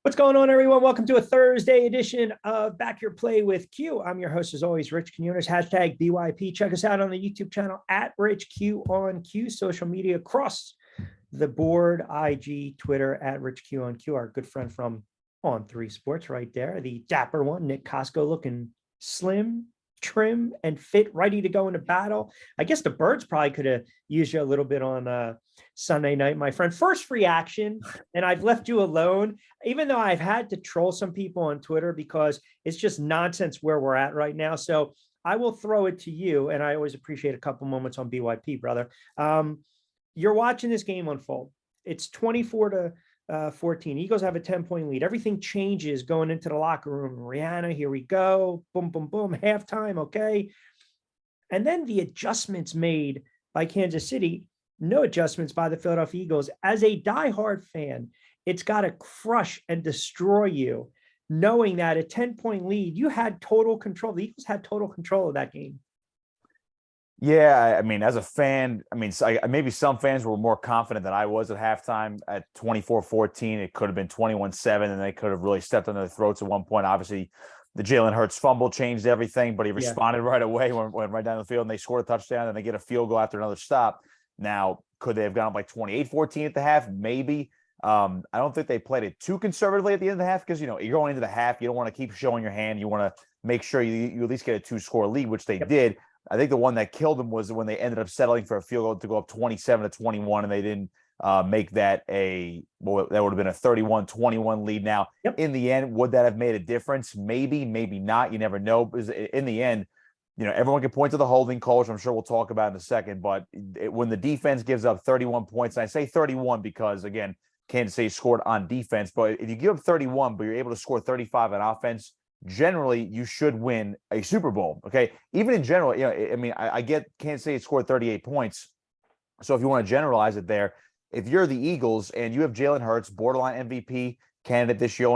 What's going on, everyone? Welcome to a Thursday edition of Back Your Play with Q. I'm your host, as always, Rich Quinones, hashtag BYP. Check us out on the YouTube channel at Rich Q on Q, social media across the board, IG, Twitter, at Rich Q on Q. Our good friend from On 3 Sports right there, the dapper one, Nick Kosko, looking slim, trim, and fit, ready to go into battle. I guess the Birds probably could have used you a little bit on Sunday night, my friend. First reaction, and I've left you alone, even though I've had to troll some people on Twitter because it's just nonsense where we're at right now. So I will throw it to you, and I always appreciate a couple moments on BYP, brother. You're watching this game unfold. It's 24-14. Eagles have a 10-point lead. Everything changes going into the locker room. Rihanna, here we go. Boom, boom, boom. Halftime, okay. And then the adjustments made by Kansas City, no adjustments by the Philadelphia Eagles. As a diehard fan, it's got to crush and destroy you, knowing that a 10-point lead, you had total control. The Eagles had total control of that game. Yeah, I mean, as a fan, maybe some fans were more confident than I was at halftime at 24-14. It could have been 21-7, and they could have really stepped on their throats at one point. Obviously, the Jalen Hurts fumble changed everything, but he responded right away, went right down the field, and they scored a touchdown, and they get a field goal after another stop. Now, could they have gone up like 28-14 at the half? Maybe. I don't think they played it too conservatively at the end of the half because, you're going into the half. You don't want to keep showing your hand. You want to make sure you at least get a two-score lead, which they did. I think the one that killed them was when they ended up settling for a field goal to go up 27-21, and they didn't make that that would have been a 31-21 lead. Now, in the end, would that have made a difference? Maybe, maybe not. You never know. Because in the end, everyone can point to the holding call, which I'm sure we'll talk about in a second. But when the defense gives up 31 points, and I say 31 because, again, Kansas City scored on defense. But if you give up 31, but you're able to score 35 on offense, generally you should win a Super Bowl. Okay. Even in general, I get Kansas City scored 38 points. So if you want to generalize it there, if you're the Eagles and you have Jalen Hurts, borderline MVP candidate this year,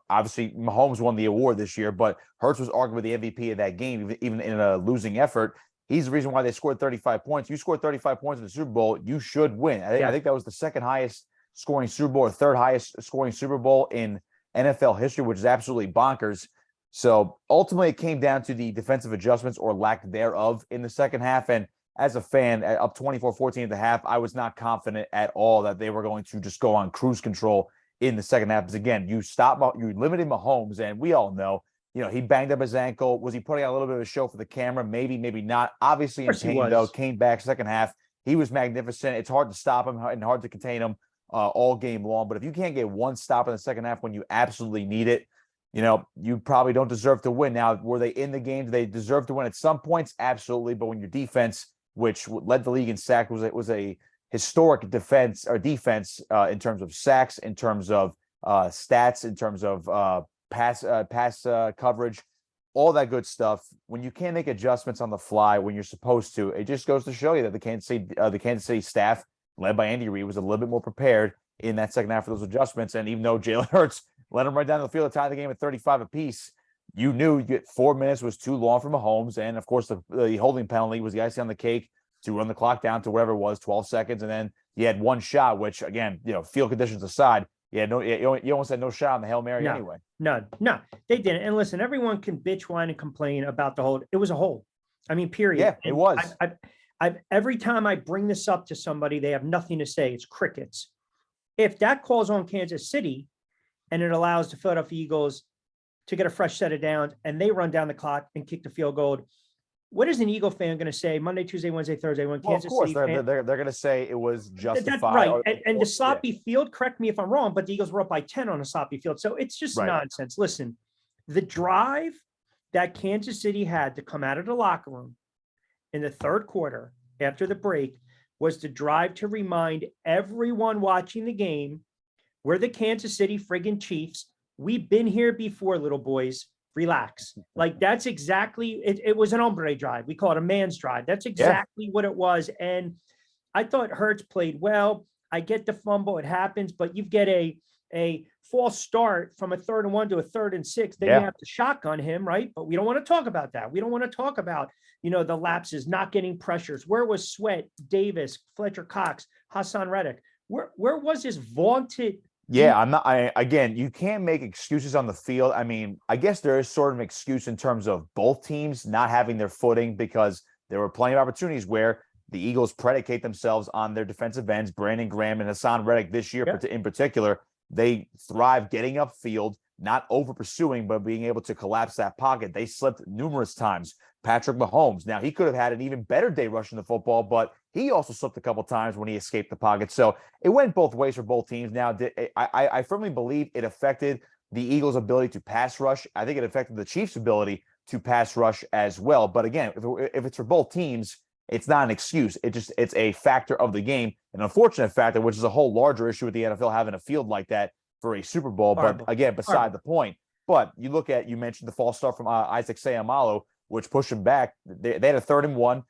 obviously Mahomes won the award this year, but Hurts was arguably the MVP of that game, even in a losing effort. He's the reason why they scored 35 points. You scored 35 points in the Super Bowl, you should win. I think that was the second highest scoring Super Bowl or third highest scoring Super Bowl in NFL history, which is absolutely bonkers. So ultimately, it came down to the defensive adjustments or lack thereof in the second half. And as a fan, up 24-14 at the half, I was not confident at all that they were going to just go on cruise control in the second half. Because again, you limited Mahomes, and we all know, he banged up his ankle. Was he putting out a little bit of a show for the camera? Maybe, maybe not. Obviously, in pain, though, came back second half. He was magnificent. It's hard to stop him and hard to contain him all game long. But if you can't get one stop in the second half when you absolutely need it, you probably don't deserve to win. Now, were they in the game? Do they deserve to win at some points? Absolutely. But when your defense, which led the league in sacks, was a historic defense in terms of sacks, in terms of stats, in terms of pass coverage, all that good stuff. When you can't make adjustments on the fly when you're supposed to, it just goes to show you that the Kansas City staff, led by Andy Reid, was a little bit more prepared in that second half for those adjustments. And even though Jalen Hurts let him right down the field to tie the game at 35 apiece, you knew you get 4 minutes was too long for Mahomes. And, of course, the holding penalty was the icing on the cake to run the clock down to whatever it was, 12 seconds. And then you had one shot, which, again, field conditions aside, you almost had no shot on the Hail Mary anyway. No, they didn't. And listen, everyone can bitch, whine, and complain about the hold. It was a hold. I mean, period. Yeah, it was. Every time I bring this up to somebody, they have nothing to say. It's crickets. If that calls on Kansas City, and it allows the Philadelphia Eagles to get a fresh set of downs, and they run down the clock and kick the field goal, what is an Eagle fan going to say Monday, Tuesday, Wednesday, Thursday when Kansas City? Of course, they're going to say it was justified. Right. And the sloppy field, correct me if I'm wrong, but the Eagles were up by 10 on a sloppy field. So it's just nonsense. Listen, the drive that Kansas City had to come out of the locker room in the third quarter after the break was the drive to remind everyone watching the game, we're the Kansas City friggin' Chiefs. We've been here before, little boys. Relax. Like, that's exactly it. It was an hombre drive. We call it a man's drive. That's exactly what it was. And I thought Hurts played well. I get the fumble. It happens, but you get a false start from a 3rd and 1 to a 3rd and 6. Then you have to shotgun him, right? But we don't want to talk about that. We don't want to talk about, the lapses, not getting pressures. Where was Sweat, Davis, Fletcher Cox, Hassan Reddick? Where was his vaunted Yeah, I'm not. Again, you can't make excuses on the field. I mean, I guess there is sort of an excuse in terms of both teams not having their footing because there were plenty of opportunities where the Eagles predicate themselves on their defensive ends, Brandon Graham and Hassan Reddick this year Yep. in particular. They thrive getting upfield, not over pursuing, but being able to collapse that pocket. They slipped numerous times. Patrick Mahomes. Now, he could have had an even better day rushing the football, but he also slipped a couple times when he escaped the pocket. So it went both ways for both teams. Now, I firmly believe it affected the Eagles' ability to pass rush. I think it affected the Chiefs' ability to pass rush as well. But again, if it's for both teams, it's not an excuse. It's a factor of the game, an unfortunate factor, which is a whole larger issue with the NFL having a field like that for a Super Bowl. Horrible. But again, beside the point. But you mentioned the false start from Isaac Seumalo, which pushed them back. They had a 3rd and 1.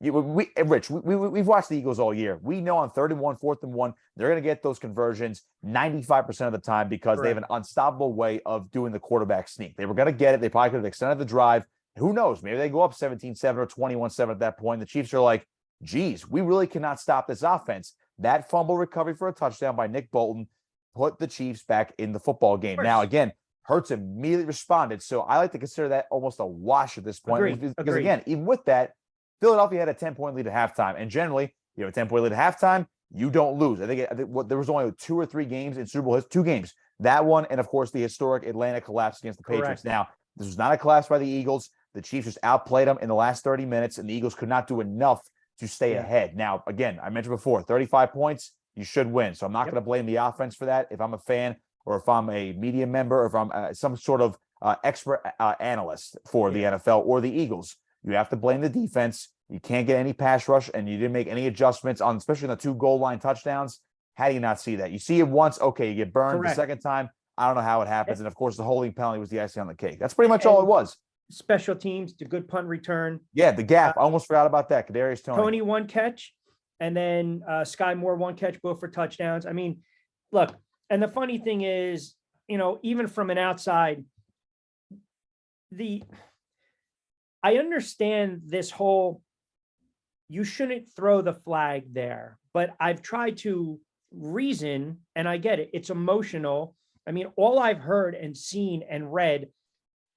Rich, we've watched the Eagles all year. We know on 3rd and 1, 4th and 1, they're going to get those conversions 95% of the time because they have an unstoppable way of doing the quarterback sneak. They were going to get it. They probably could have extended the drive. Who knows? Maybe they go up 17-7 or 21-7 at that point. The Chiefs are like, geez, we really cannot stop this offense. That fumble recovery for a touchdown by Nick Bolton put the Chiefs back in the football game. Now, again, Hurts immediately responded. So I like to consider that almost a wash at this point. Because again, even with that, Philadelphia had a 10-point lead at halftime. And generally, you have a 10-point lead at halftime, you don't lose. I think there was only 2 or 3 games in Super Bowl, 2 games. That one, and of course, the historic Atlanta collapse against the Patriots. Now, this was not a collapse by the Eagles. The Chiefs just outplayed them in the last 30 minutes, and the Eagles could not do enough to stay ahead. Now, again, I mentioned before, 35 points, you should win. So I'm not going to blame the offense for that if I'm a fan or if I'm a media member or if I'm some sort of expert analyst for the NFL or the Eagles. You have to blame the defense. You can't get any pass rush, and you didn't make any adjustments on, especially on the 2 goal line touchdowns. How do you not see that? You see it once, okay, you get burned. The second time, I don't know how it happens. And of course, the holding penalty was the icing on the cake. That's pretty much all it was. Special teams, the good punt return. Yeah, the gap. I almost forgot about that. Kadarius Toney 1 catch, and then Sky Moore 1 catch, both for touchdowns. I mean, look, and the funny thing is, even from an outside, I understand this whole, you shouldn't throw the flag there, but I've tried to reason, and I get it. It's emotional. I mean, all I've heard and seen and read,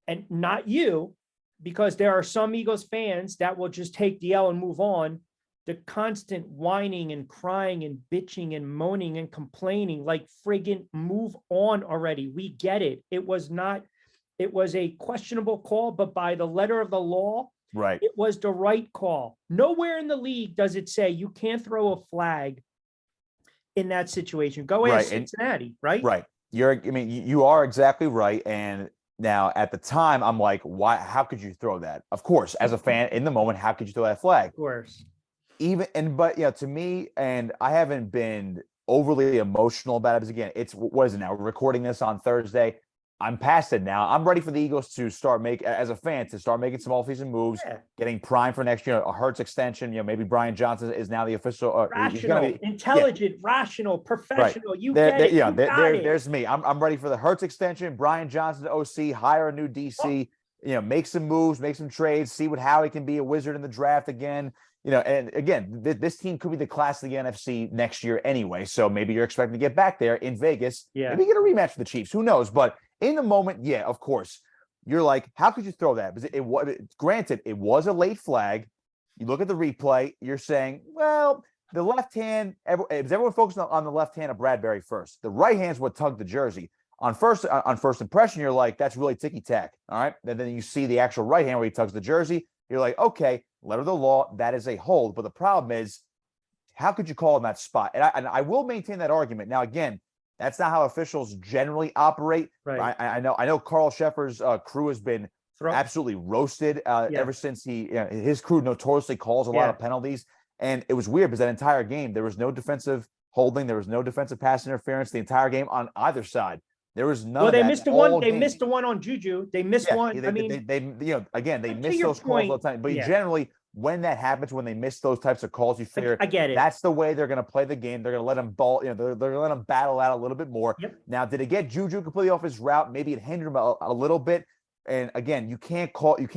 and not you, because there are some Eagles fans that will just take the L and move on. The constant whining and crying and bitching and moaning and complaining, like friggin' move on already. We get it. It was a questionable call, but by the letter of the law, it was the right call. Nowhere in the league does it say you can't throw a flag in that situation. Go ask Cincinnati, right? Right. You are exactly right. And now at the time, I'm like, why? How could you throw that? Of course, as a fan in the moment, how could you throw that flag? Of course. But to me, and I haven't been overly emotional about it, because again, what is it now? We're recording this on Thursday. I'm past it now. I'm ready for the Eagles to start making some off-season moves, getting primed for next year. A Hurts extension. Maybe Brian Johnson is now the official. Rational, intelligent, rational, professional. You get it. There's me. I'm ready for the Hurts extension. Brian Johnson, OC, hire a new DC. Make some moves, make some trades, see how he can be a wizard in the draft again. And again, this team could be the class of the NFC next year anyway. So maybe you're expecting to get back there in Vegas. Maybe get a rematch with the Chiefs. Who knows? But in the moment, of course, you're like, how could you throw that? Because granted, it was a late flag. You look at the replay, you're saying, well, the left hand, everyone focused on the left hand of Bradbury first. The right hand's what tugged the jersey. On first impression, you're like, that's really ticky-tack. All right. And then you see the actual right hand where he tugs the jersey. You're like, okay, letter of the law, that is a hold. But the problem is, how could you call in that spot? And I will maintain that argument. Now, again, that's not how officials generally operate. Right. I know Carl Sheffer's crew has been absolutely roasted ever since his crew notoriously calls a lot of penalties. And it was weird because that entire game, there was no defensive holding. There was no defensive pass interference the entire game on either side. There was none of that. They missed the one. They missed the one on Juju. They missed one. They miss those calls all the time. But generally, when that happens, when they miss those types of calls, you figure I get it. That's the way they're going to play the game. They're going to let them ball. They're going to let them battle out a little bit more. Yep. Now, did it get Juju completely off his route? Maybe it hindered him a little bit. And again, you can't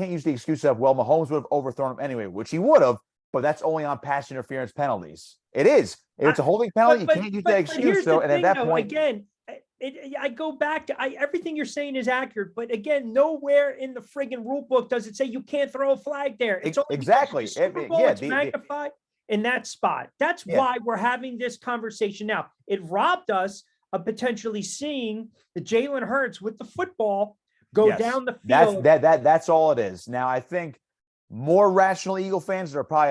use the excuse of, well, Mahomes would have overthrown him anyway, which he would have. but that's only on pass interference penalties. It is. If it's a holding penalty, you can't use that excuse. So, and at that point, again, I go back to everything you're saying is accurate, but again, nowhere in the friggin' rule book does it say you can't throw a flag there. It's exactly. Super Bowl, it's magnified in that spot. That's why we're having this conversation now. It robbed us of potentially seeing the Jalen Hurts with the football go down the field. That's all it is. Now, I think more rational Eagle fans that are probably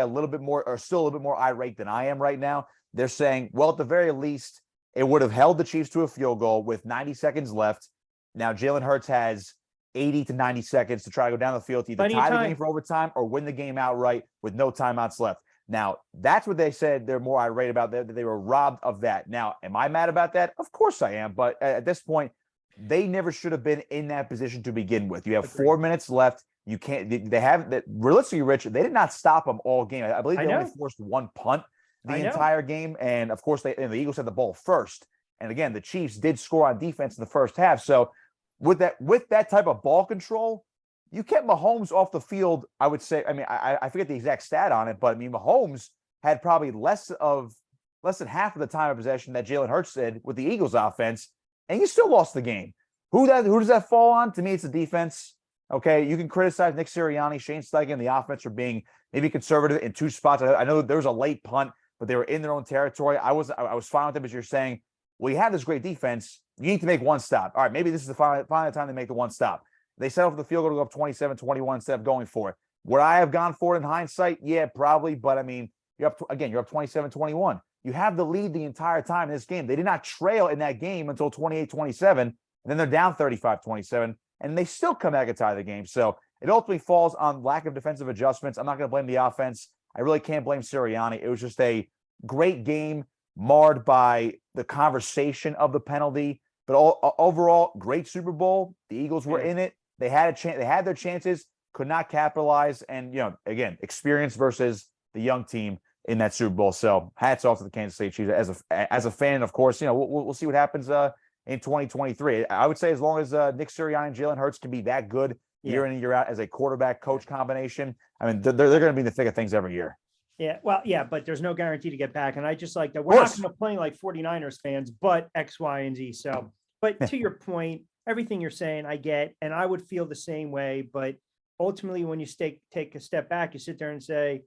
still a little bit more irate than I am right now. They're saying, well, at the very least, it would have held the Chiefs to a field goal with 90 seconds left. Now, Jalen Hurts has 80 to 90 seconds to try to go down the field to either tie the game for overtime or win the game outright with no timeouts left. Now, that's what they said they're more irate about, that they were robbed of that. Now, am I mad about that? Of course I am. But at this point, they never should have been in that position to begin with. You have 4 minutes left. You can't – they have – realistically, Rich, they did not stop them all game. I believe they only forced one punt the entire game. And, of course, the Eagles had the ball first. And, again, the Chiefs did score on defense in the first half. So, with that type of ball control, you kept Mahomes off the field, I would say. I mean, I forget the exact stat on it, but, I mean, Mahomes had probably less than half of the time of possession that Jalen Hurts did with the Eagles offense, and you still lost the game. Who does that fall on? To me, it's the defense. Okay, you can criticize Nick Sirianni, Shane Steichen, the offense for being maybe conservative in two spots. I know there was a late punt, but they were in their own territory. I was fine with them, as you're saying. Well, you have this great defense. You need to make one stop. All right, maybe this is the final time they make the one stop. They settle for the field goal to go up 27-21 instead of going for it. Would I have gone for it in hindsight? Yeah, probably. But, I mean, you're up 27-21. You have the lead the entire time in this game. They did not trail in that game until 28-27, and then they're down 35-27, and they still come back and tie the game. So it ultimately falls on lack of defensive adjustments. I'm not going to blame the offense. I really can't blame Sirianni. It was just a great game marred by the conversation of the penalty. But overall, great Super Bowl. The Eagles were in it. They had a chance. They had their chances, could not capitalize. And, again, experience versus the young team in that Super Bowl. So hats off to the Kansas City Chiefs. As a fan, of course, we'll see what happens in 2023. I would say as long as Nick Sirianni and Jalen Hurts can be that good year in and year out as a quarterback coach combination, I mean, they're going to be in the thick of things every year. Yeah, well, yeah, but there's no guarantee to get back. And I just like that. We're not going to play like 49ers fans, but X, Y, and Z. So, but to your point, everything you're saying, I get, and I would feel the same way. But ultimately, when you take a step back, you sit there and say,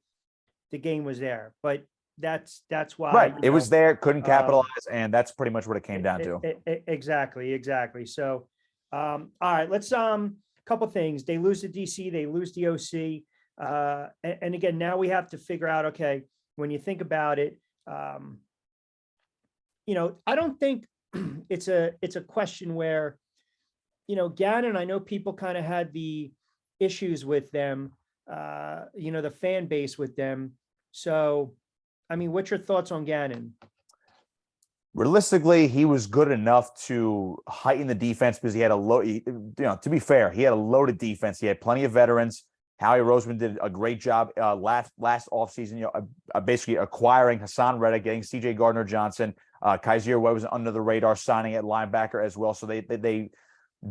the game was there. But that's why. Right. It was there, couldn't capitalize, and that's pretty much what it came down to. Exactly. So, all right, let's couple things. They lose to DC, they lose the OC. And again, now we have to figure out, okay, when you think about it, I don't think it's a question where, Gannon, I know people kind of had the issues with them, the fan base with them. So, I mean, what's your thoughts on Gannon? Realistically, he was good enough to heighten the defense because he had to be fair, he had a loaded defense. He had plenty of veterans. Howie Roseman did a great job last offseason, basically acquiring Hassan Reddick, getting C.J. Gardner-Johnson. Kaiser Webb was under the radar signing at linebacker as well. So they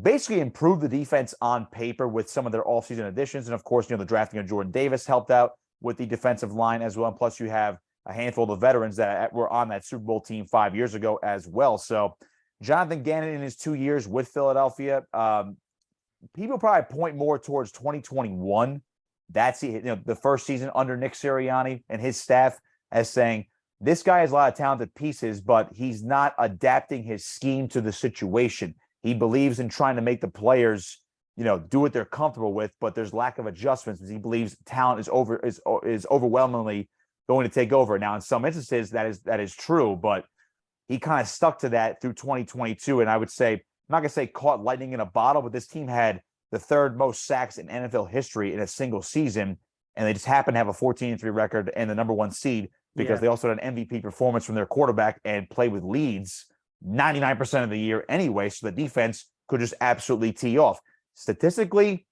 basically improved the defense on paper with some of their offseason additions. And, of course, the drafting of Jordan Davis helped out with the defensive line as well. And plus you have a handful of veterans that were on that Super Bowl team 5 years ago as well. So Jonathan Gannon in his 2 years with Philadelphia, people probably point more towards 2021. That's the first season under Nick Sirianni and his staff as saying, this guy has a lot of talented pieces, but he's not adapting his scheme to the situation. He believes in trying to make the players, do what they're comfortable with, but there's lack of adjustments because he believes talent is overwhelmingly going to take over. Now, in some instances, that is true, but he kind of stuck to that through 2022. And I would say, I'm not going to say caught lightning in a bottle, but this team had the third most sacks in NFL history in a single season, and they just happened to have a 14-3 record and the number one seed because they also had an MVP performance from their quarterback and played with leads 99% of the year anyway, so the defense could just absolutely tee off. Statistically,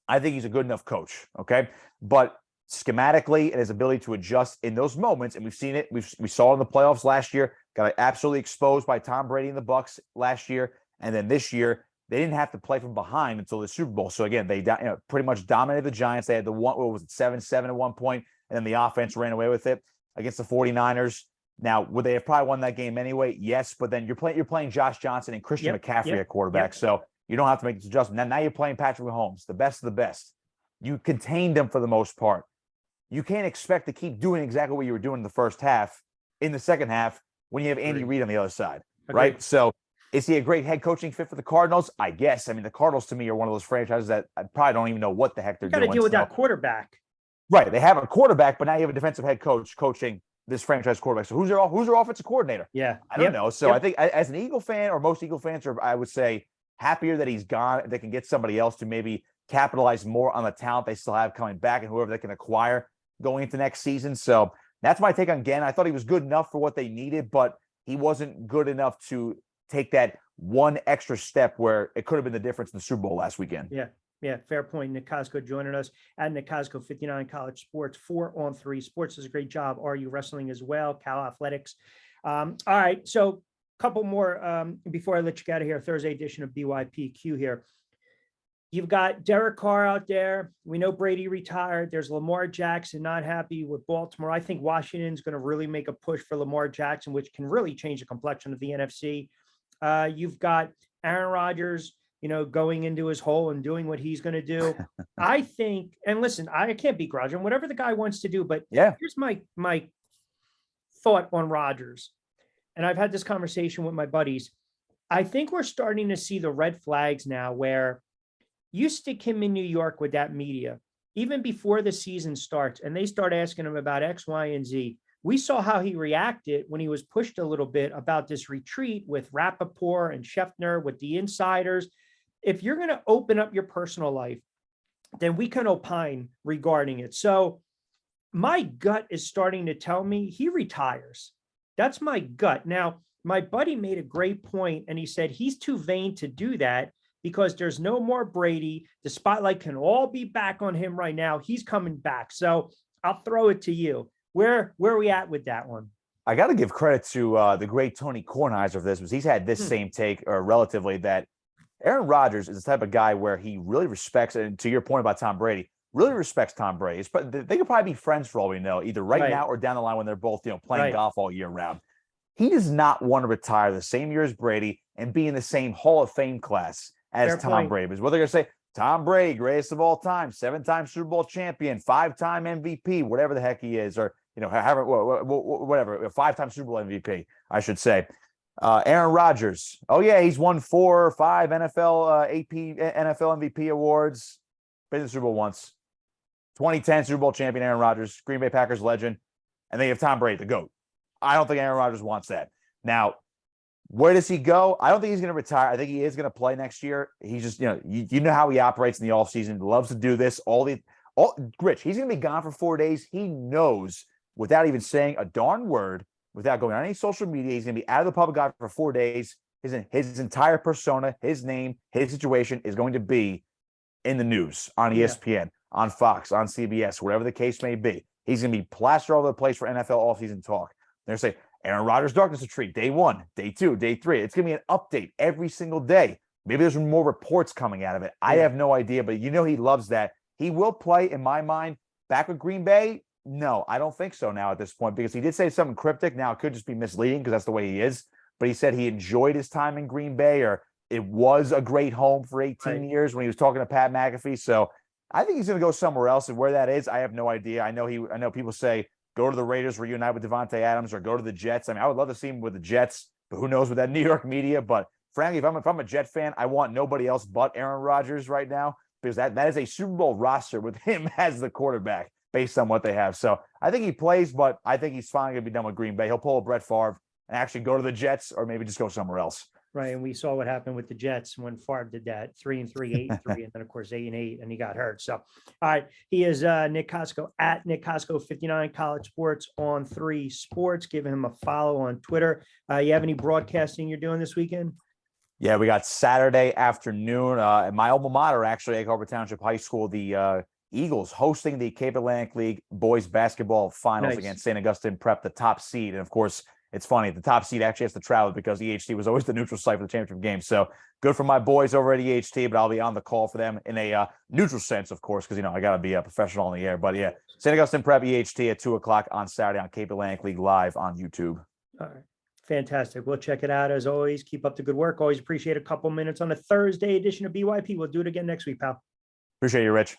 I think he's a good enough coach, okay? But schematically and his ability to adjust in those moments, and we've seen it, we saw it in the playoffs last year, got absolutely exposed by Tom Brady and the Bucs last year, and then this year, they didn't have to play from behind until the Super Bowl. So again, they pretty much dominated the Giants. They had 7-7 at one point. and then the offense ran away with it against the 49ers. Now, would they have probably won that game anyway? Yes, but then you're playing Josh Johnson and Christian McCaffrey at quarterback, so you don't have to make this adjustment. Now you're playing Patrick Mahomes, the best of the best. You contained them for the most part. You can't expect to keep doing exactly what you were doing in the first half in the second half when you have Andy Reid on the other side, right? So is he a great head coaching fit for the Cardinals? I guess. I mean, the Cardinals to me are one of those franchises that I probably don't even know what the heck they're doing. Got to deal with that quarterback. Right. They have a quarterback, but now you have a defensive head coach coaching this franchise quarterback. So who's their offensive coordinator? Yeah. I don't know. So I think as an Eagle fan, or most Eagle fans are, I would say, happier that he's gone. They can get somebody else to maybe capitalize more on the talent they still have coming back and whoever they can acquire going into next season. So that's my take on Gannon. I thought he was good enough for what they needed, but he wasn't good enough to take that one extra step where it could have been the difference in the Super Bowl last weekend. Yeah, fair point. Nick Kosko joining us at Nick Kosko 59 College Sports, 4on3 Sports does a great job. Are you wrestling as well? Cal Athletics. All right, so a couple more before I let you get out of here. Thursday edition of BYPQ here. You've got Derek Carr out there. We know Brady retired. There's Lamar Jackson not happy with Baltimore. I think Washington's going to really make a push for Lamar Jackson, which can really change the complexion of the NFC. You've got Aaron Rodgers, going into his hole and doing what he's going to do. I think, and listen, I can't begrudge him, whatever the guy wants to do, but here's my thought on Rodgers. And I've had this conversation with my buddies. I think we're starting to see the red flags now where you stick him in New York with that media, even before the season starts, and they start asking him about X, Y, and Z. We saw how he reacted when he was pushed a little bit about this retreat with Rappaport and Schefter, with the insiders. If you're going to open up your personal life, then we can opine regarding it. So my gut is starting to tell me he retires. That's my gut. Now, my buddy made a great point, and he said he's too vain to do that because there's no more Brady. The spotlight can all be back on him right now. He's coming back. So I'll throw it to you. Where are we at with that one? I got to give credit to the great Tony Kornheiser for this, because he's had this same take, or relatively, that Aaron Rodgers is the type of guy where he really respects, and to your point about Tom Brady, really respects Tom Brady. But they could probably be friends for all we know, either right now or down the line when they're both, playing golf all year round. He does not want to retire the same year as Brady and be in the same Hall of Fame class as Tom Brady. Because what they're going to say, Tom Brady, greatest of all time, 7-time Super Bowl champion, 5-time MVP, whatever the heck he is, or whatever, 5-time Super Bowl MVP, I should say. Aaron Rodgers, he's won 4 or 5 NFL MVP awards, been to the Super Bowl once. 2010 Super Bowl champion Aaron Rodgers, Green Bay Packers legend, and then you have Tom Brady, the GOAT. I don't think Aaron Rodgers wants that. Now, where does he go? I don't think he's going to retire. I think he is going to play next year. He's just, you know how he operates in the offseason. He loves to do this. Rich, he's going to be gone for 4 days. He knows, without even saying a darn word, without going on any social media, he's going to be out of the public eye for 4 days. His entire persona, his name, his situation is going to be in the news, on ESPN, on Fox, on CBS, whatever the case may be. He's going to be plastered all over the place for NFL offseason talk. They're going to say, Aaron Rodgers darkness retreat, day 1, day 2, day 3. It's going to be an update every single day. Maybe there's more reports coming out of it. I have no idea, but he loves that. He will play, in my mind, back with Green Bay. No, I don't think so now at this point, because he did say something cryptic. Now, it could just be misleading because that's the way he is. But he said he enjoyed his time in Green Bay, or it was a great home for 18 years when he was talking to Pat McAfee. So I think he's going to go somewhere else. And where that is, I have no idea. I know people say, go to the Raiders, reunite with Devontae Adams, or go to the Jets. I mean, I would love to see him with the Jets, but who knows with that New York media. But frankly, if I'm a Jet fan, I want nobody else but Aaron Rodgers right now, because that is a Super Bowl roster with him as the quarterback based on what they have. So I think he plays, but I think he's finally going to be done with Green Bay. He'll pull a Brett Favre and actually go to the Jets, or maybe just go somewhere else. Right. And we saw what happened with the Jets when Favre did that, 3-3, 8-3, and then of course 8-8, and he got hurt. So, all right. He is Nick Kosko at Nick Kosko 59 College Sports on 3 Sports. Give him a follow on Twitter. You have any broadcasting you're doing this weekend? Yeah, we got Saturday afternoon at my alma mater, actually, Egg Harbor Township High School. The Eagles hosting the Cape Atlantic League boys basketball finals against St. Augustine Prep, the top seed. And of course, it's funny. The top seed actually has to travel because EHT was always the neutral site for the championship game. So good for my boys over at EHT, but I'll be on the call for them in a neutral sense, of course, because, I got to be a professional on the air. But yeah, St. Augustine Prep EHT at 2:00 on Saturday on Cape Atlantic League Live on YouTube. All right. Fantastic. We'll check it out as always. Keep up the good work. Always appreciate a couple minutes on a Thursday edition of BYP. We'll do it again next week, pal. Appreciate you, Rich.